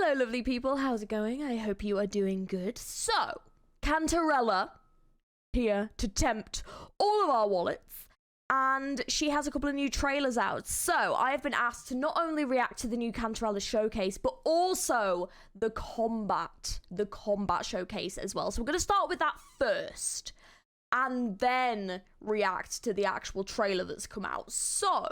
Hello, lovely people. How's it going? I hope you are doing good. So, Cantarella here to tempt all of our wallets, and she has a couple of new trailers out. So, I have been asked to not only react to the new Cantarella showcase, but also the combat showcase as well. So, we're going to start with that first, and then react to the actual trailer that's come out. So,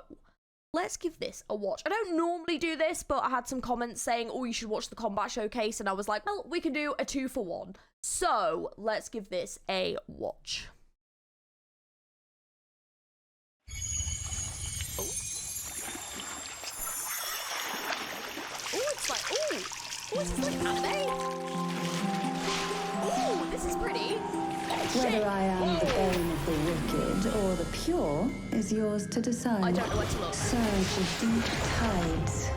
let's give this a watch. I don't normally do this, but I had some comments saying, oh, you should watch the combat showcase, and I was like, well, we can do a 2-for-1. So, let's give this a watch. Oh, it's like, oh, this is like anime. Oh, this is pretty. Whether I am the bane of the wicked or the pure is yours to decide. I don't know where to look. Surge of deep tides.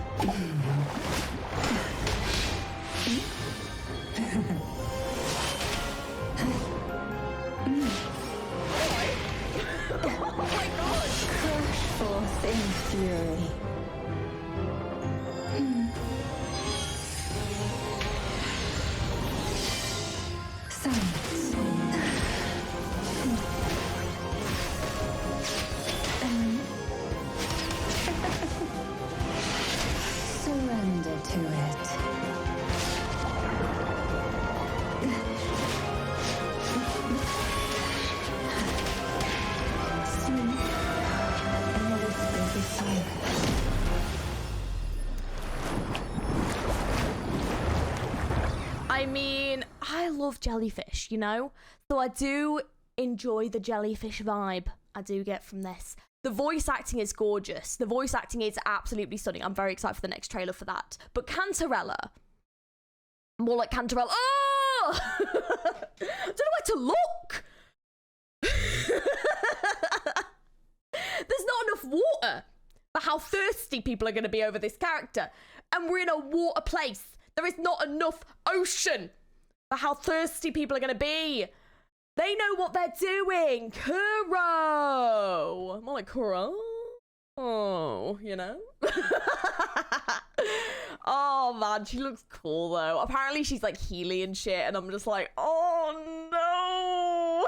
Oh my god! Crush forth in fury. Silence. Surrender to it. Sleep and whisper the silence. I mean, I love jellyfish, you know? So I do enjoy the jellyfish vibe I do get from this. The voice acting is gorgeous. The voice acting is absolutely stunning. I'm very excited for the next trailer for that. But Cantarella, more like Cantarella. Oh! I don't know where to look. There's not enough water for how thirsty people are going to be over this character. And we're in a water place. There is not enough ocean for how thirsty people are going to be. They know what they're doing. Kuro. More like Kuro. Oh, you know? Oh, man. She looks cool, though. Apparently, she's, like, Healy and shit. And I'm just like, oh, no.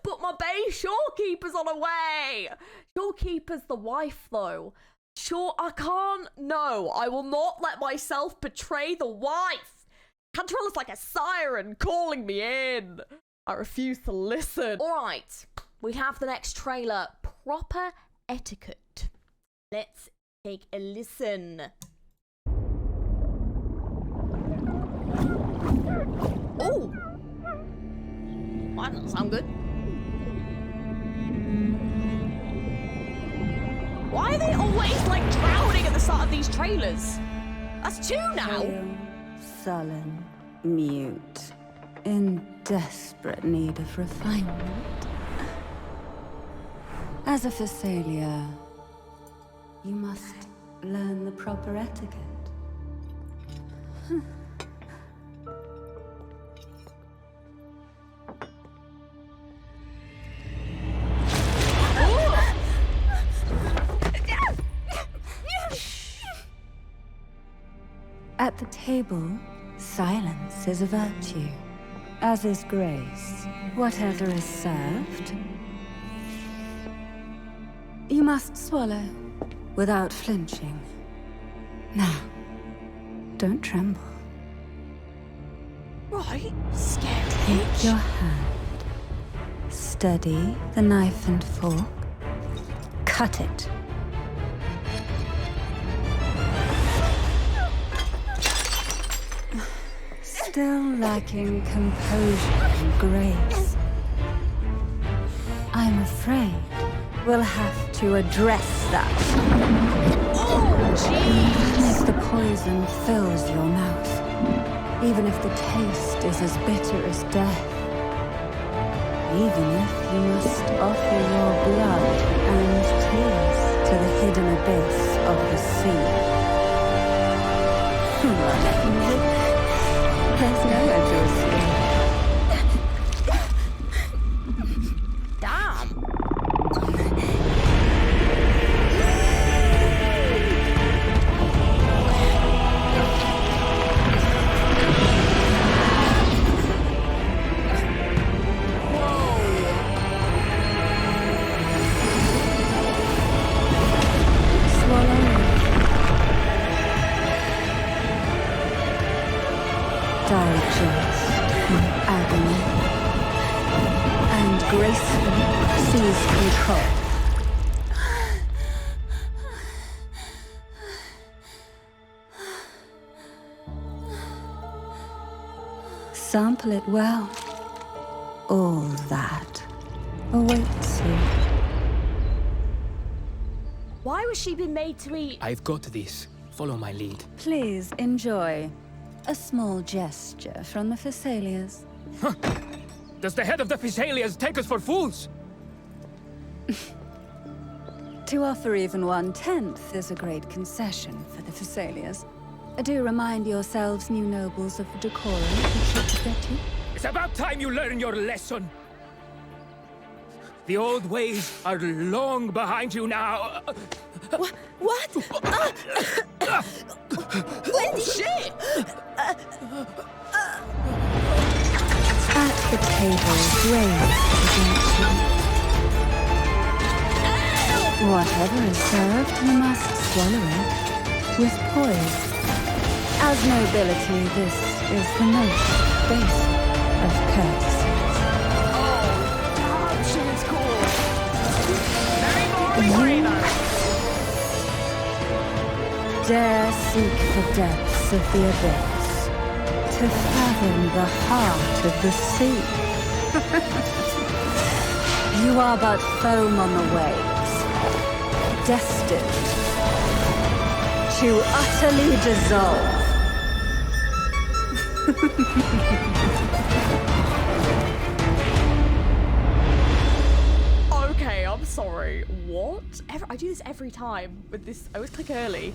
But my bae Shorekeeper's on her way. Shorekeeper's the wife, though. Sure, I can't. No, I will not let myself betray the wife. Cantarella's like a siren calling me in. I refuse to listen. All right, we have the next trailer, Proper Etiquette. Let's take a listen. Oh, that doesn't sound good. Why are they always like drowning at the start of these trailers? That's 2 now. Pale, sullen, mute, in desperate need of refinement. As a Phasalia, you must learn the proper etiquette. At the table, silence is a virtue, as is grace. Whatever is served, you must swallow without flinching. Now, don't tremble. Right, scared. Take your hand, steady the knife and fork, cut it. Still lacking composure and grace. I'm afraid we'll have to address that. Oh, jeez. Even if the poison fills your mouth, even if the taste is as bitter as death, even if you must offer your blood and tears to the hidden abyss of the sea. There's nowhere to escape. Damn. digest in agony, and gracefully seize control. Sample it well. All that awaits you. Why was she being made to eat? I've got this. Follow my lead. Please enjoy a small gesture from the Thessalias. Huh. Does the head of the Thessalias take us for fools? To offer even 1/10 is a great concession for the Thessalias. Do remind yourselves, new nobles, of the decorum which should protect you. It's about time you learn your lesson. The old ways are long behind you now. What? Oh shit! At the table, grace against you. Whatever is served, you must swallow it with poise. As nobility, this is the most basic of courtesies. Oh, damn, she is cool. Very boring, Dare seek the depths of the abyss, to fathom the heart of the sea. You are but foam on the waves, destined to utterly dissolve. Okay, I'm sorry. What? I do this every time with this. I always click early.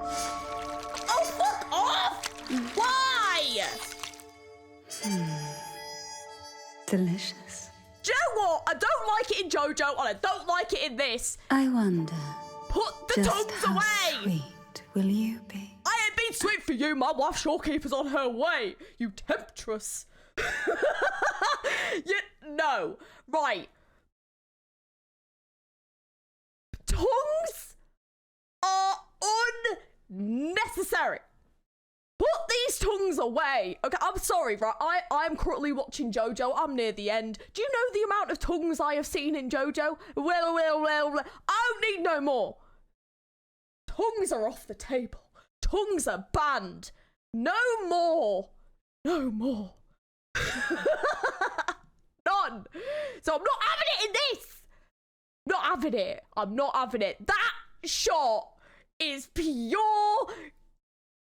Oh, fuck off! Why? Delicious. Do you know what? I don't like it in JoJo and I don't like it in this. I wonder, Put the just tongues how away! sweet will you be? I ain't been sweet for you. My wife shorekeeper's on her way. You temptress. No. Right. Tongues are unnecessary. Put these tongues away. Okay, I'm sorry, right? I'm currently watching JoJo. I'm near the end. Do you know the amount of tongues I have seen in JoJo? Well. I don't need no more. Tongues are off the table. Tongues are banned. No more. No more. None. So I'm not having it in this. Not having it. I'm not having it. That shot is pure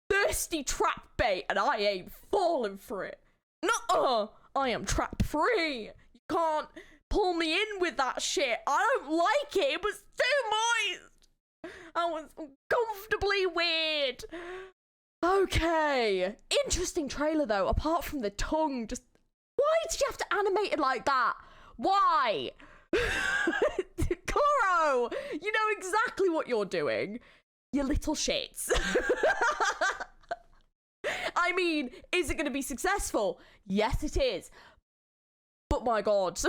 thirsty trap bait and I ain't falling for it. Nuh-uh. I am trap free. You can't pull me in with that shit. I don't like it. It was too moist. I was uncomfortably weird. Okay. Interesting trailer though, apart from the tongue. Just why did you have to animate it like that? Why? Kuro, you know exactly what you're doing. You little shits. I mean, is it going to be successful? Yes, it is. But my God.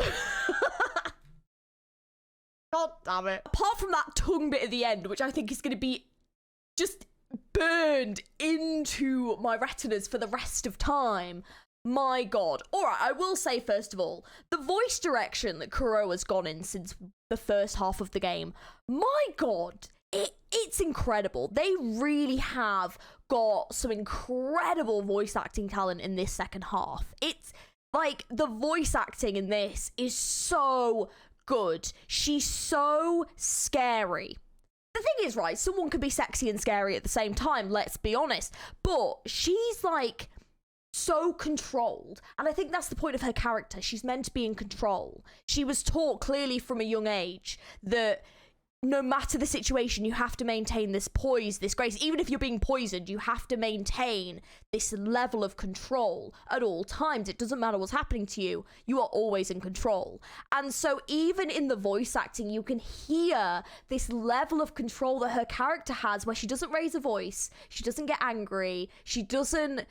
God damn it. Apart from that tongue bit at the end, which I think is going to be just burned into my retinas for the rest of time. My God. Alright, I will say first of all, the voice direction that Kuro has gone in since the first half of the game, my God, it's incredible. They really have got some incredible voice acting talent in this second half. It's like the voice acting in this is so good. She's so scary. The thing is, right, someone can be sexy and scary at the same time, let's be honest. But she's like so controlled. And I think that's the point of her character. She's meant to be in control. She was taught clearly from a young age that no matter the situation, you have to maintain this poise, this grace. Even if you're being poisoned, you have to maintain this level of control at all times. It doesn't matter what's happening to you. You are always in control. And so even in the voice acting, you can hear this level of control that her character has where she doesn't raise a voice. She doesn't get angry. She doesn't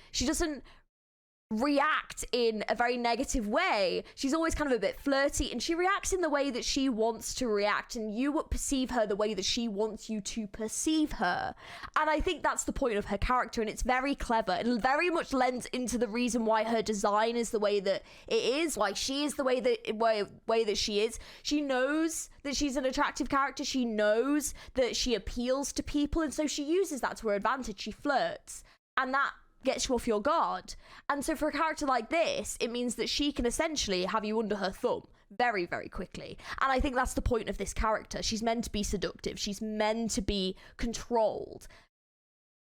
react in a very negative way. She's always kind of a bit flirty, and she reacts in the way that she wants to react, and you would perceive her the way that she wants you to perceive her. And I think that's the point of her character, and it's very clever and very much lends into the reason why her design is the way that it is, why she is the way that she is. She knows that she's an attractive character. She knows that she appeals to people, and so she uses that to her advantage. She flirts, and that gets you off your guard. And so for a character like this, it means that she can essentially have you under her thumb very, very quickly. And I think that's the point of this character. She's meant to be seductive. She's meant to be controlled.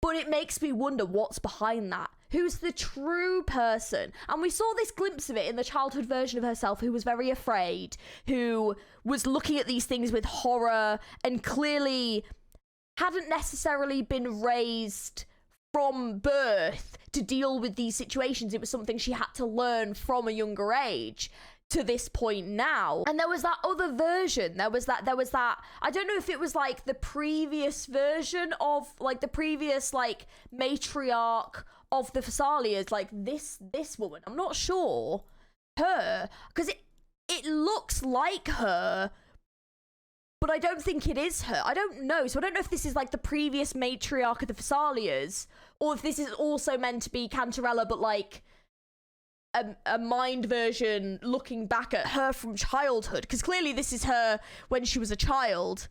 But it makes me wonder what's behind that. Who's the true person? And we saw this glimpse of it in the childhood version of herself, who was very afraid, who was looking at these things with horror, and clearly hadn't necessarily been raised from birth to deal with these situations. It was something she had to learn from a younger age to this point now. And there was that other version. There was that, I don't know if it was like the previous version of like the previous like matriarch of the Thessalias, like this woman. I'm not sure. Her, because it looks like her, but I don't think it is her. I don't know. So I don't know if this is like the previous matriarch of the Thessalias, or if this is also meant to be Cantarella, but like a mind version looking back at her from childhood. Because clearly this is her when she was a child,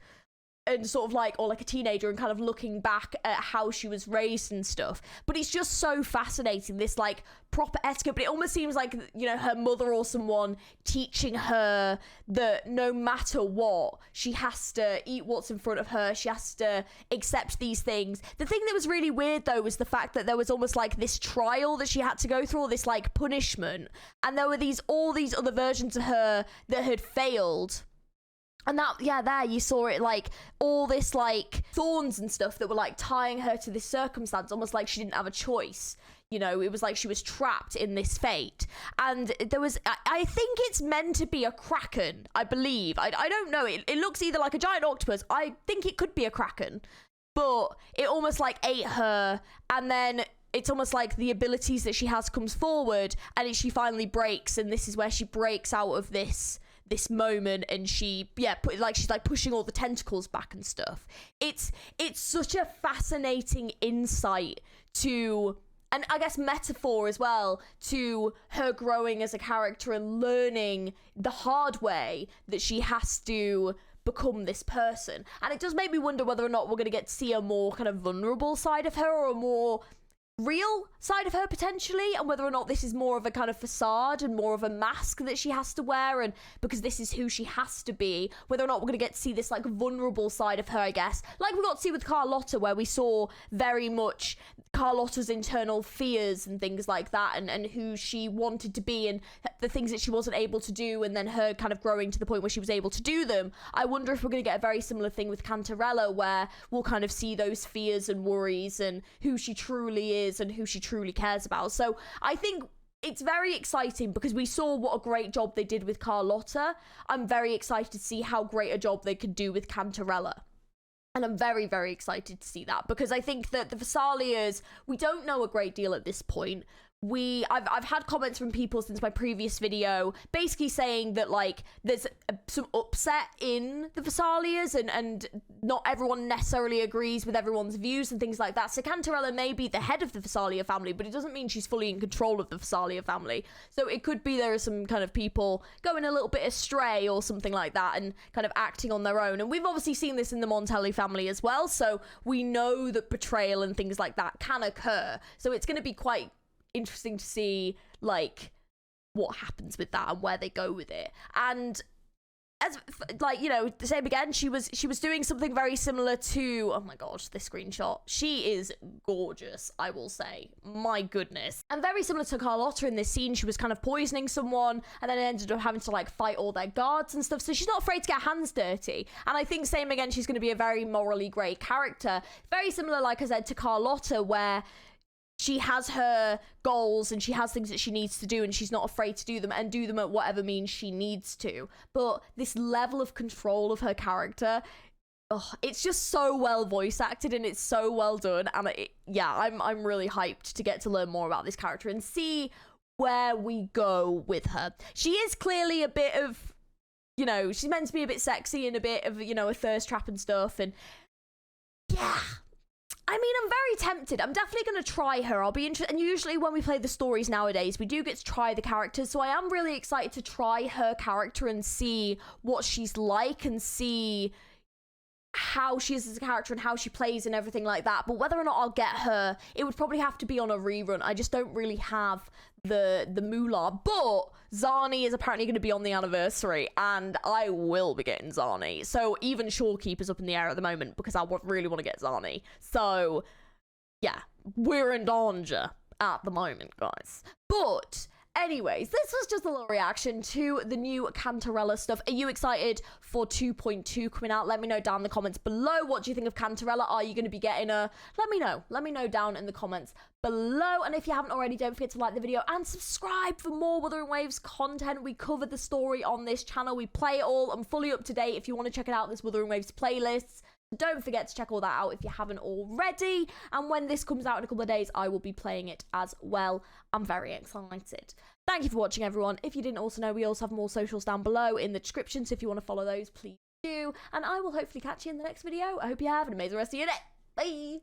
and sort of like, or like a teenager, and kind of looking back at how she was raised and stuff. But it's just so fascinating, this like proper etiquette. But it almost seems like, you know, her mother or someone teaching her that no matter what, she has to eat what's in front of her. She has to accept these things. The thing that was really weird though was the fact that there was almost like this trial that she had to go through, or this like punishment, and there were all these other versions of her that had failed. And that, yeah, there you saw it, like all this like thorns and stuff that were like tying her to this circumstance, almost like she didn't have a choice. You know, it was like she was trapped in this fate. And there was, I think it's meant to be a kraken, I believe. I don't know. It looks either like a giant octopus. I think it could be a kraken. But it almost like ate her, and then it's almost like the abilities that she has comes forward, and she finally breaks, and this is where she breaks out of this moment, and she's like pushing all the tentacles back and stuff. It's such a fascinating insight to, and I guess metaphor as well, to her growing as a character and learning the hard way that she has to become this person. And it does make me wonder whether or not we're going to get to see a more kind of vulnerable side of her, or a more real side of her potentially, and whether or not this is more of a kind of facade and more of a mask that she has to wear, and because this is who she has to be, whether or not we're going to get to see this like vulnerable side of her, I guess, like we got to see with Carlotta, where we saw very much Carlotta's internal fears and things like that, and who she wanted to be, and the things that she wasn't able to do, and then her kind of growing to the point where she was able to do them. I wonder if we're going to get a very similar thing with Cantarella, where we'll kind of see those fears and worries, and who she truly is, and who she truly cares about. So I think it's very exciting, because we saw what a great job they did with Carlotta. I'm very excited to see how great a job they could do with Cantarella. And I'm very, very excited to see that, because I think that the Thessalias, we don't know a great deal at this point. I've had comments from people since my previous video basically saying that like there's some upset in the Thessalias, and not everyone necessarily agrees with everyone's views and things like that. So Cantarella may be the head of the Thessalia family, but it doesn't mean she's fully in control of the Thessalia family. So it could be there are some kind of people going a little bit astray or something like that, and kind of acting on their own. And we've obviously seen this in the Montelli family as well, so we know that betrayal and things like that can occur. So it's going to be quite interesting to see like what happens with that and where they go with it. And as like, you know, the same again, she was doing something very similar to, oh my gosh, this screenshot, she is gorgeous, I will say, my goodness. And very similar to Carlotta in this scene, she was kind of poisoning someone, and then ended up having to like fight all their guards and stuff, so she's not afraid to get hands dirty. And I think same again, she's going to be a very morally great character, very similar, like I said, to Carlotta, where she has her goals and she has things that she needs to do, and she's not afraid to do them, and do them at whatever means she needs to. But this level of control of her character, it's just so well voice acted, and it's so well done. And I'm really hyped to get to learn more about this character and see where we go with her. She is clearly a bit of, you know, she's meant to be a bit sexy and a bit of, you know, a thirst trap and stuff. And yeah, I mean, I'm very tempted. I'm definitely going to try her. I'll be interested. And usually when we play the stories nowadays, we do get to try the characters. So I am really excited to try her character and see what she's like and see how she is as a character and how she plays and everything like that. But whether or not I'll get her, it would probably have to be on a rerun. I just don't really have the moolah. But Zani is apparently going to be on the anniversary, and I will be getting Zani. So even Shorekeeper's up in the air at the moment because I really want to get Zani. So yeah, we're in danger at the moment, guys. But anyways, this was just a little reaction to the new Cantarella stuff. Are you excited for 2.2 coming out? Let me know down in the comments below. What do you think of Cantarella? Are you going to be getting a... Let me know. Let me know down in the comments below. And if you haven't already, don't forget to like the video and subscribe for more Wuthering Waves content. We cover the story on this channel. We play it all. I'm fully up to date. If you want to check it out, this Wuthering Waves playlists. Don't forget to check all that out if you haven't already. And when this comes out in a couple of days, I will be playing it as well. I'm very excited. Thank you for watching, everyone. If you didn't also know, we also have more socials down below in the description. So if you want to follow those, please do. And I will hopefully catch you in the next video. I hope you have an amazing rest of your day. Bye.